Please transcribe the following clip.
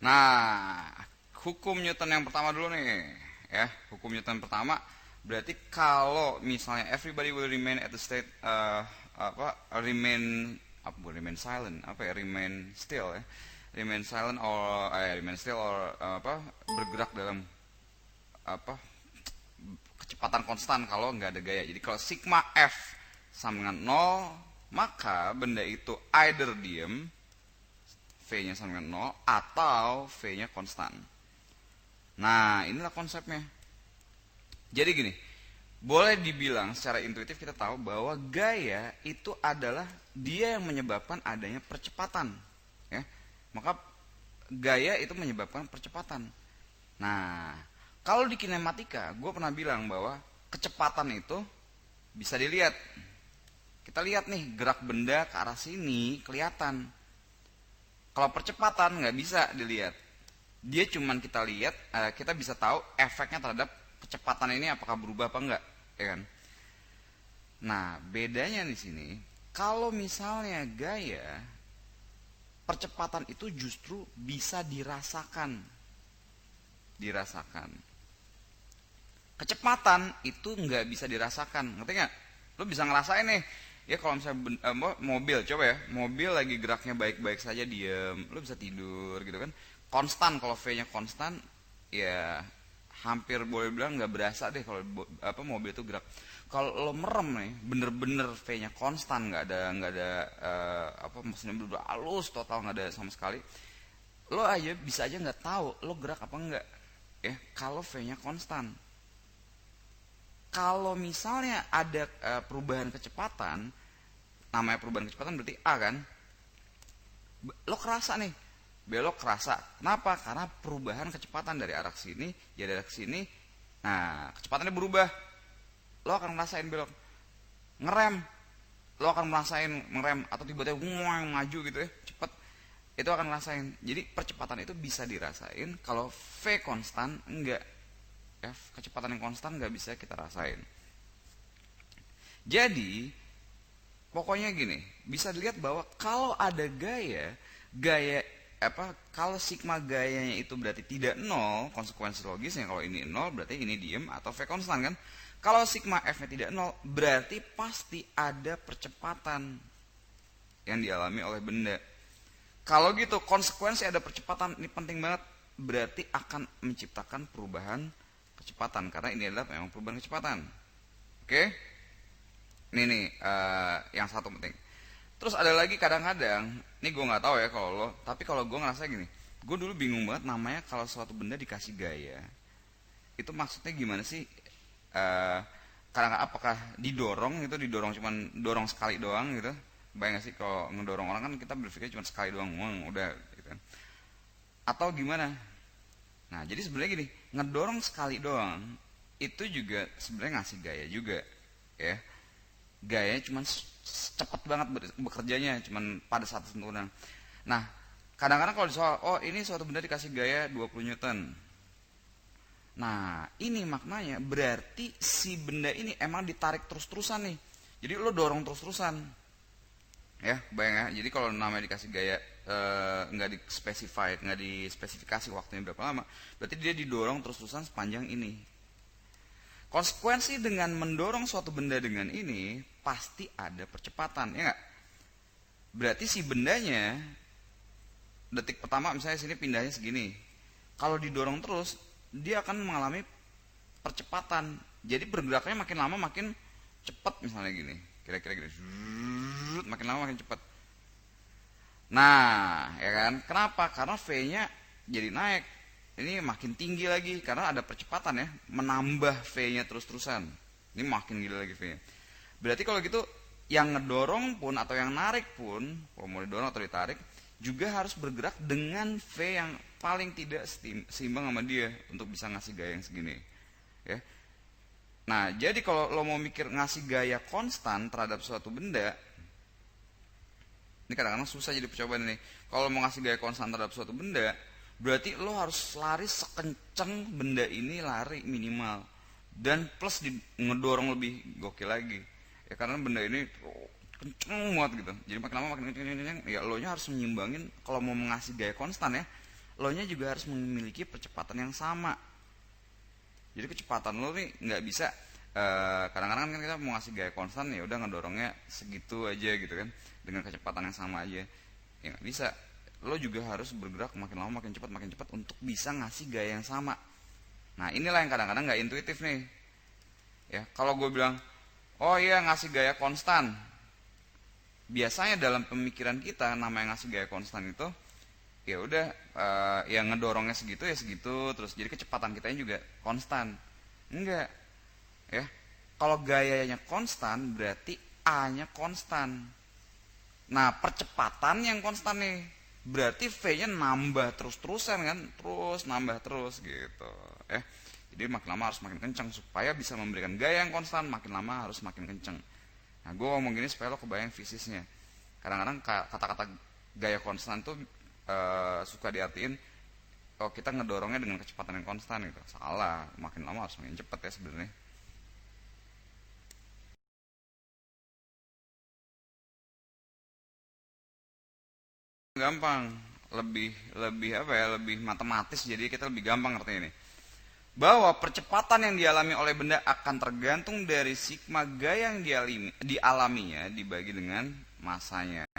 Nah, hukum Newton yang pertama dulu nih, ya. Hukum Newton pertama berarti kalau misalnya everybody will remain at the state remain silent, remain still ya. Remain silent or remain still or bergerak dalam apa kecepatan konstan kalau nggak ada gaya. Jadi kalau sigma F sama dengan 0, maka benda itu either diem, V-nya sama dengan 0, atau V-nya konstan. Nah, inilah konsepnya. Jadi gini, boleh dibilang secara intuitif kita tahu bahwa gaya itu adalah dia yang menyebabkan adanya percepatan. Ya. Maka gaya itu menyebabkan percepatan. Nah, kalau di kinematika, gue pernah bilang bahwa kecepatan itu bisa dilihat. Kita lihat nih, gerak benda ke arah sini kelihatan. Kalau percepatan nggak bisa dilihat. Dia cuman kita lihat, kita bisa tahu efeknya terhadap kecepatan ini apakah berubah apa enggak, ya kan? Nah, bedanya di sini, kalau misalnya gaya, percepatan itu justru bisa dirasakan. Kecepatan itu nggak bisa dirasakan, ngerti nggak? Lo bisa ngerasain nih, ya kalau misalnya mobil, coba ya, mobil lagi geraknya baik-baik saja diem, lo bisa tidur gitu kan, konstan. Kalau V-nya konstan, ya hampir boleh bilang nggak berasa deh kalau mobil itu gerak. Kalau lo merem nih, bener-bener V-nya konstan, nggak ada mesinnya bener-bener halus total, nggak ada sama sekali, lo aja bisa aja nggak tahu lo gerak apa enggak, ya kalau V-nya konstan. Kalau misalnya ada perubahan kecepatan, namanya perubahan kecepatan berarti A kan, lo kerasa nih, belok kerasa. Kenapa? Karena perubahan kecepatan dari arah sini jadi arah sini. Nah, kecepatannya berubah, lo akan ngerasain belok. Ngerem, lo akan merasain ngerem, atau tiba-tiba maju gitu ya, cepet, itu akan ngerasain. Jadi percepatan itu bisa dirasain, kalau V konstan enggak. Ya, kecepatan yang konstan nggak bisa kita rasain. Jadi pokoknya gini, bisa dilihat bahwa kalau ada gaya kalau sigma gayanya itu berarti tidak 0, konsekuensi logisnya kalau ini 0 berarti ini diem atau V konstan kan. Kalau sigma F-nya tidak 0 berarti pasti ada percepatan yang dialami oleh benda. Kalau gitu konsekuensi ada percepatan, ini penting banget, berarti akan menciptakan perubahan kecepatan, karena ini adalah memang perubahan kecepatan. Oke? Ini nih yang satu penting. Terus ada lagi kadang-kadang, ini gue nggak tahu ya kalau lo, tapi kalau gue ngerasa gini, gue dulu bingung banget namanya kalau suatu benda dikasih gaya, itu maksudnya gimana sih? Kadang-kadang apakah didorong cuman dorong sekali doang gitu? Bayang gak sih kalau ngedorong orang kan kita berpikir cuma sekali doang, udah gitu kan? Atau gimana? Nah, jadi sebenarnya gini, ngedorong sekali doang itu juga sebenarnya ngasih gaya juga, ya. Gayanya cuman cepet banget bekerjanya, cuman pada saat sentuhan. Nah, kadang-kadang kalau soal, ini suatu benda dikasih gaya 20 Newton. Nah, ini maknanya berarti si benda ini emang ditarik terus-terusan nih. Jadi lo dorong terus-terusan. Ya, bayang ya. Jadi kalau namanya dikasih gaya nggak dispesifikasi waktunya berapa lama, berarti dia didorong terus-terusan sepanjang ini. Konsekuensi dengan mendorong suatu benda dengan ini pasti ada percepatan, ya nggak? Berarti si bendanya detik pertama misalnya sini pindahnya segini, kalau didorong terus dia akan mengalami percepatan. Jadi bergeraknya makin lama makin cepat, misalnya gini, kira-kira gini, makin lama makin cepat. Nah, ya kan? Kenapa? Karena V-nya jadi naik. Ini makin tinggi lagi karena ada percepatan ya, menambah V-nya terus-terusan. Ini makin gila lagi V-nya. Berarti kalau gitu yang ngedorong pun atau yang narik pun, kalau mau didorong atau ditarik, juga harus bergerak dengan V yang paling tidak seimbang sama dia untuk bisa ngasih gaya yang segini. Ya. Nah, jadi kalau lo mau mikir ngasih gaya konstan terhadap suatu benda, ini kadang-kadang susah jadi percobaan ini. Kalau mau ngasih gaya konstan terhadap suatu benda, berarti lo harus lari sekenceng benda ini lari minimal. Dan plus ngedorong lebih gokil lagi. Ya karena benda ini kenceng banget gitu. Jadi makin lama makin kenceng. Ya lo nya harus menyimbangin kalau mau ngasih gaya konstan ya. lo nya juga harus memiliki percepatan yang sama. Jadi kecepatan lo nih nggak bisa kadang-kadang kan kita mau ngasih gaya konstan ya udah ngedorongnya segitu aja gitu kan dengan kecepatan yang sama aja, ya nggak bisa. Lo juga harus bergerak makin lama makin cepat untuk bisa ngasih gaya yang sama. Nah inilah yang kadang-kadang nggak intuitif nih ya. Kalau gue bilang oh iya ngasih gaya konstan, biasanya dalam pemikiran kita nama yang ngasih gaya konstan itu ya udah yang ngedorongnya segitu ya segitu terus, jadi kecepatan kitanya juga konstan. Enggak ya, kalau gayanya konstan berarti A nya konstan. Nah percepatan yang konstan nih berarti V nya nambah terus-terusan kan, terus nambah terus gitu ya. Jadi makin lama harus makin kencang supaya bisa memberikan gaya yang konstan, makin lama harus makin kencang. Nah gue ngomong gini supaya lo kebayang fisiknya. Kadang-kadang kata-kata gaya konstan tuh suka diartiin oh kita ngedorongnya dengan kecepatan yang konstan gitu. Salah, makin lama harus makin cepat ya sebenarnya. Gampang, lebih lebih apa ya, lebih matematis, jadi kita lebih gampang ngerti ini. Bahwa percepatan yang dialami oleh benda akan tergantung dari sigma gaya yang dialaminya dibagi dengan masanya.